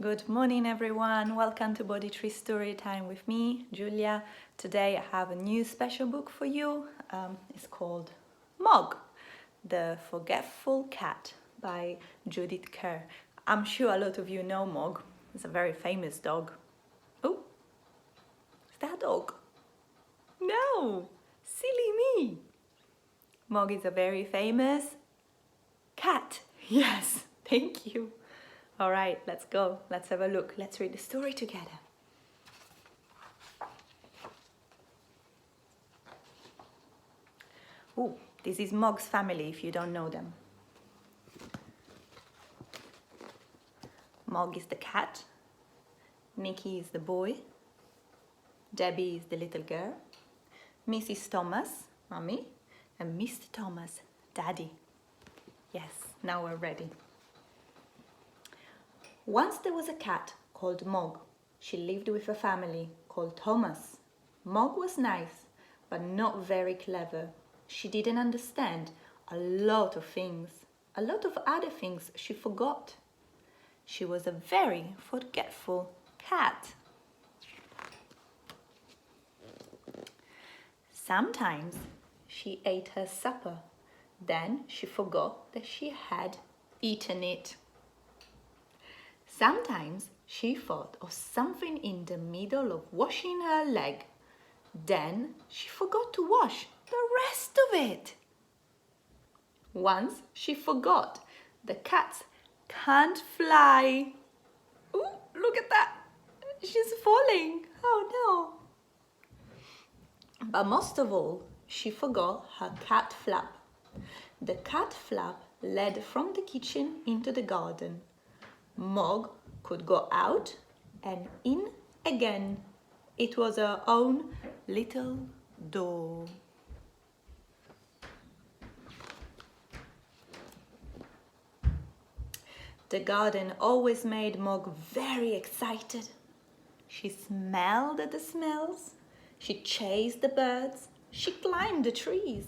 Good morning everyone, welcome to Bodhi Tree Story Time with me, Giulia. Today I have a new special book for you. It's called Mog the Forgetful Cat by Judith Kerr. I'm sure a lot of you know Mog. It's a very famous dog. Oh, is that a dog? No, silly me. Mog is a very famous cat. Yes, thank you. All right, let's go. Let's have a look. Let's read the story together. Oh, this is Mog's family if you don't know them. Mog is the cat. Nicky is the boy. Debbie is the little girl. Mrs. Thomas, mommy, and Mr. Thomas, daddy. Yes, now we're ready. Once there was a cat called Mog. She lived with a family called Thomas. Mog was nice, but not very clever. She didn't understand a lot of things. A lot of other things she forgot. She was a very forgetful cat. Sometimes she ate her supper. Then she forgot that she had eaten it. Sometimes she thought of something in the middle of washing her leg. Then she forgot to wash the rest of it. Once she forgot the cats can't fly. Ooh, look at that. She's falling. Oh no. But most of all, she forgot her cat flap. The cat flap led from the kitchen into the garden. Mog could go out and in again. It was her own little door. The garden always made Mog very excited. She smelled the smells. She chased the birds. She climbed the trees.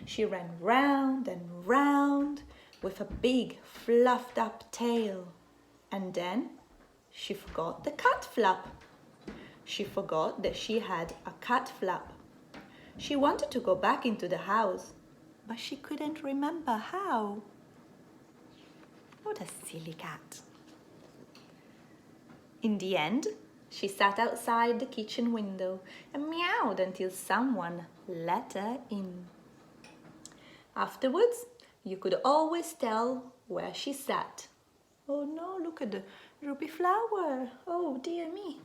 She ran round and round with a big fluffed up tail. And then she forgot the cat flap. She forgot that she had a cat flap. She wanted to go back into the house, but she couldn't remember how. What a silly cat. In the end, she sat outside the kitchen window and meowed until someone let her in. Afterwards, you could always tell where she sat. Oh no, look at the ruby flower. Oh dear me.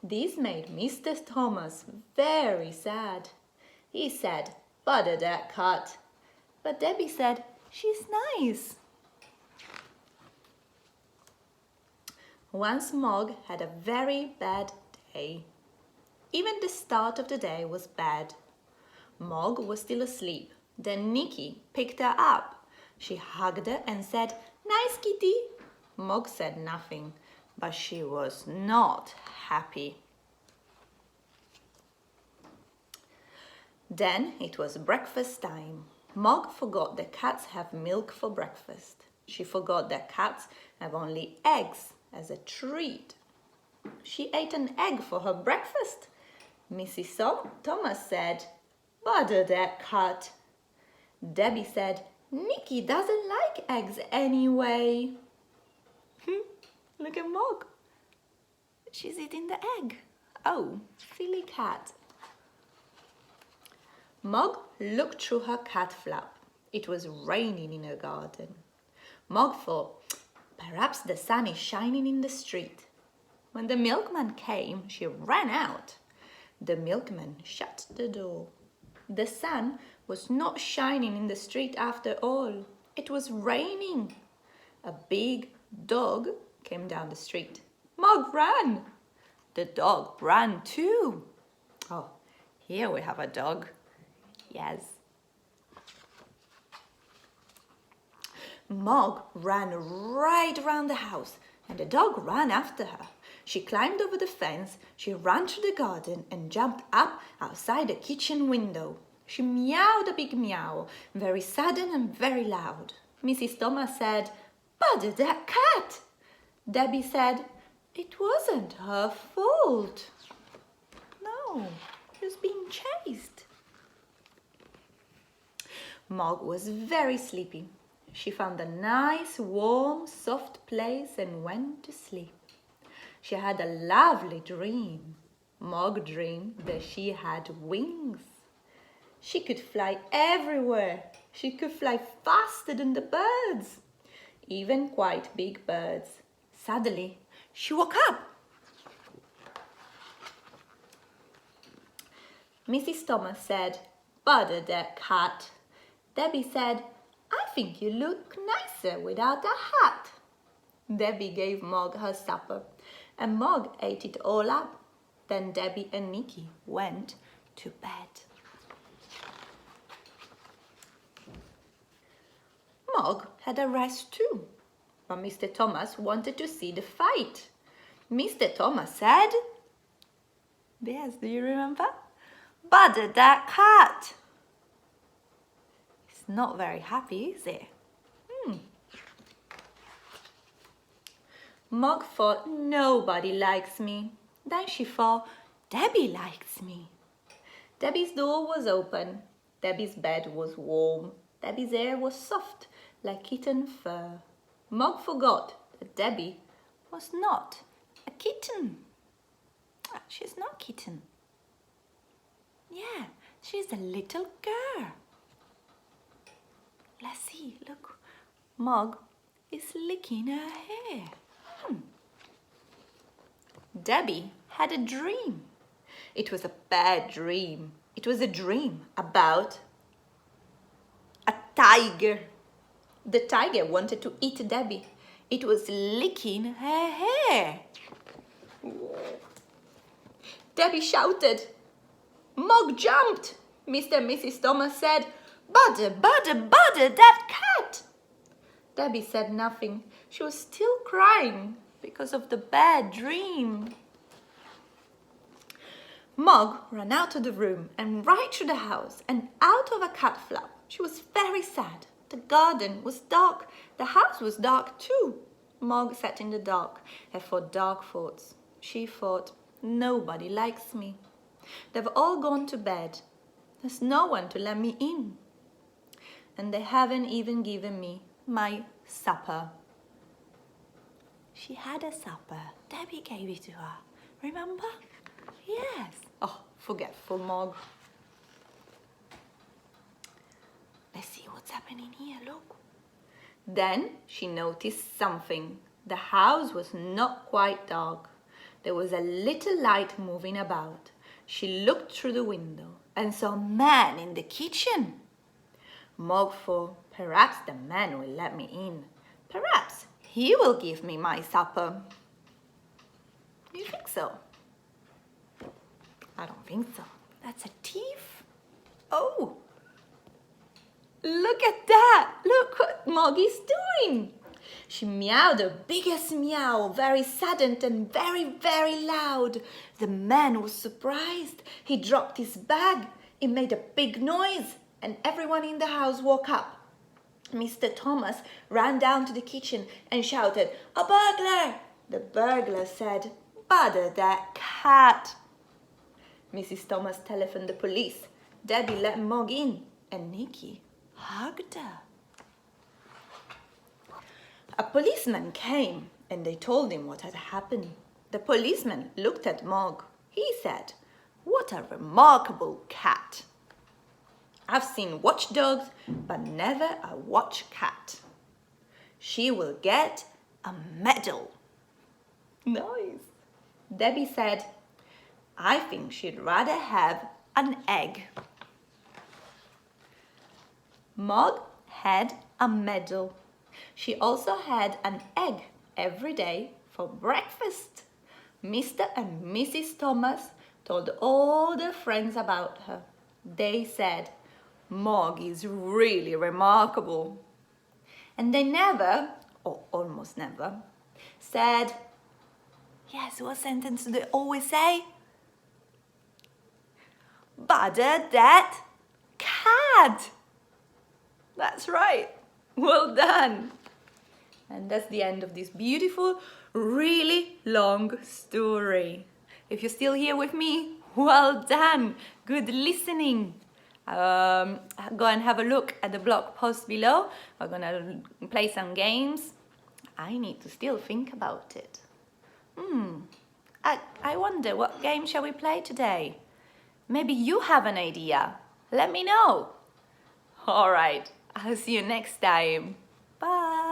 This made Mr. Thomas very sad. He said, "Bother that cat." But Debbie said, "She's nice." Once Mog had a very bad day. Even the start of the day was bad. Mog was still asleep. Then Nicky picked her up. She hugged her and said, "Nice kitty." Mog said nothing, but she was not happy. Then it was breakfast time. Mog forgot that cats have milk for breakfast. She forgot that cats have only eggs as a treat. She ate an egg for her breakfast. Mrs. Thomas said, "Bother that cat." Debbie said, "Nicky doesn't like eggs anyway." Look at Mog. She's eating the egg. Oh, silly cat. Mog looked through her cat flap. It was raining in her garden. Mog thought, perhaps the sun is shining in the street. When the milkman came, she ran out. The milkman shut the door. The sun was not shining in the street after all. It was raining. A big dog came down the street. Mog ran. The dog ran too. Oh, here we have a dog. Yes. Mog ran right around the house and the dog ran after her. She climbed over the fence, she ran through the garden and jumped up outside the kitchen window. She meowed a big meow, very sudden and very loud. Mrs. Thomas said, "Bother that cat!" Debbie said it wasn't her fault. No, she was being chased. Mog was very sleepy. She found a nice, warm, soft place and went to sleep. She had a lovely dream. Mog dreamed that she had wings. She could fly everywhere. She could fly faster than the birds, even quite big birds. Suddenly, she woke up. Mrs. Thomas said, "Bother that cat." Debbie said, "I think you look nicer without a hat." Debbie gave Mog her supper, and Mog ate it all up. Then Debbie and Nicky went to bed. Mog had a rest too, but Mr. Thomas wanted to see the fight. Mr. Thomas said, "Yes, do you remember? Bother that cat." It's not very happy, is it? Mog thought, nobody likes me. Then she thought, Debbie likes me. Debbie's door was open. Debbie's bed was warm. Debbie's hair was soft, like kitten fur. Mog forgot that Debbie was not a kitten. She's not a kitten. Yeah, she's a little girl. Let's see, look. Mog is licking her hair. Debbie had a dream. It was a bad dream. It was a dream about a tiger. The tiger wanted to eat Debbie. It was licking her hair. Debbie shouted. Mog jumped. Mr. and Mrs. Thomas said, "Bother, bother, bother that cat." Debbie said nothing. She was still crying because of the bad dream. Mog ran out of the room and right through the house and out of a cat flap. She was very sad. The garden was dark. The house was dark too. Mog sat in the dark and thought dark thoughts. She thought, nobody likes me. They've all gone to bed. There's no one to let me in. And they haven't even given me my supper. She had a supper. Debbie gave it to her. Remember? Yes. Oh, forgetful Mog. Let's see what's happening here, look. Then she noticed something. The house was not quite dark. There was a little light moving about. She looked through the window and saw a man in the kitchen. Mog thought, perhaps the man will let me in. Perhaps he will give me my supper. Do you think so? I don't think so. That's a thief. Oh, look at that. Look what Mog is doing. She meowed the biggest meow, very sudden and very, very loud. The man was surprised. He dropped his bag. It made a big noise, and everyone in the house woke up. Mr. Thomas ran down to the kitchen and shouted, "A burglar!" The burglar said, "Bother that cat." Mrs. Thomas telephoned the police. Debbie let Mog in, and Nicky hugged her. A policeman came, and they told him what had happened. The policeman looked at Mog. He said, "What a remarkable cat. I've seen watchdogs, but never a watch cat. She will get a medal." Nice. Debbie said, "I think she'd rather have an egg." Mog had a medal. She also had an egg every day for breakfast. Mr. and Mrs. Thomas told all their friends about her. They said, "Mog is really remarkable." And they never, or almost never, said, yes, what sentence do they always say? "Bother that cat." That's right. Well done. And that's the end of this beautiful, really long story. If you're still here with me, well done. Good listening. Go and have a look at the blog post below. We're gonna play some games. I need to still think about it. I wonder, what game shall we play today? Maybe you have an idea. Let me know. All right, I'll see you next time. Bye.